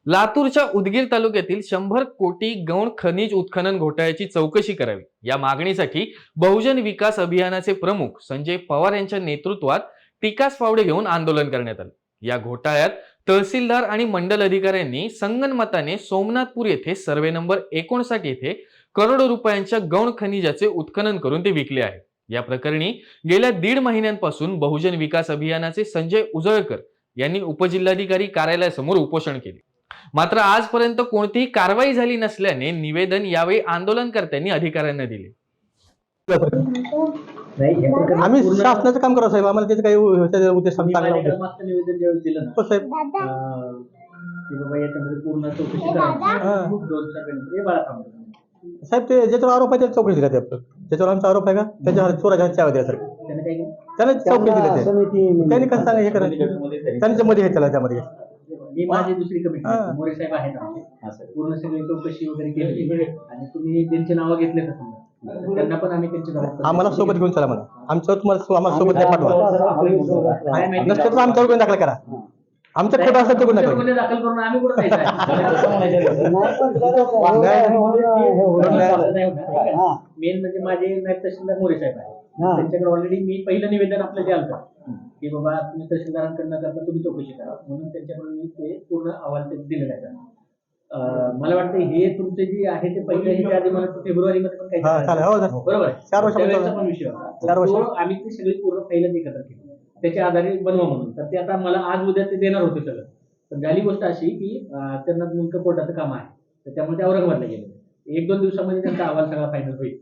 लातूरच्या उदगीर तालुक्यातील 100 कोटी गौण खनिज उत्खनन घोटाळ्याची चौकशी करावी या मागणीसाठी बहुजन विकास अभियानाचे प्रमुख संजय पवार यांच्या नेतृत्वात टिकास फावडे घेऊन आंदोलन करण्यात आले। या घोटाळ्यात तहसीलदार आणि मंडल अधिकाऱ्यांनी संगनमताने सोमनाथपूर येथे सर्वे नंबर 59 येथे करोडो रुपयांच्या गौण खनिजाचे उत्खनन करून ते विकले आहे। या प्रकरणी गेल्या 1.5 महिन्यांपासून बहुजन विकास अभियानाचे संजय उजळकर यांनी उपजिल्हाधिकारी कार्यालयासमोर उपोषण केले। मात्र आजपर्यंत कोणतीही कारवाई झाली नसल्याने निवेदन यावेळी आंदोलनकर्त्यांनी अधिकाऱ्यांना दिले। आम्ही शासनाचं काम करा साहेब, आम्हाला त्याचं काही उद्देश चांगला निवेदन ज्यावेळी दिलं ना साहेब की बाबा याच्यामध्ये पूर्ण चौकशी करा, दोन सर्वे बाळा थांबतो साहेब, ते ज्याच्यावर आरोप आहे त्याला चौकशी दिला, ज्याच्यावर आमचा आरोप आहे का त्याच्या चोराच्या चाव्या द्या सर, त्याने काय केलं? त्याला चौकशी दिली, त्यांनी कसं सांगा हे करायचं, त्यांच्या मध्ये हे त्याला त्यामध्ये मी माझी दुसरी कमिटी मोरे साहेब आहेत आमचे, पूर्ण सगळी चौकशी वगैरे केली आणि तुम्ही त्यांची नावं घेतले का समजा, त्यांना पण आम्ही त्यांची नावं आम्हाला सोबत घेऊन चला म्हणा, आम्हाला सोबत नाही पाठवा, नसतं तर आमच्यावर गुन्हा दाखल करा, आमचं खोटं असेल तर गुन्हा दाखल करून आम्ही कुठं मेन म्हणजे माझे नायब तहसीलदार मोरे साहेब आहे, त्यांच्याकडे ऑलरेडी मी पहिलं निवेदन आपलं जे आलं की बाबा तुम्ही तहसीलदारांकडनं करता, तुम्ही चौकशी करा म्हणून त्यांच्याकडून मी ते पूर्ण अहवाल दिलेला आहे। मला वाटतं हे तुमचे जे आहे ते पहिल्या आधी मला फेब्रुवारी मध्ये पण काही बरोबर 4 वर्षाचा पण विषय होता, आम्ही ती सगळी पूर्ण पहिल्याच एकत्र केली त्याच्या आधारे बनवा म्हणून। तर ते आता मला आज उद्या ते देणार होते सगळं, पण झाली गोष्ट अशी की त्यांना नेमकं कोर्टाचं काम आहे, तर त्यामुळे ते औरंगाबादला गेले, 1-2 दिवसामध्ये त्यांचा अहवाल सगळा फायनल होईल।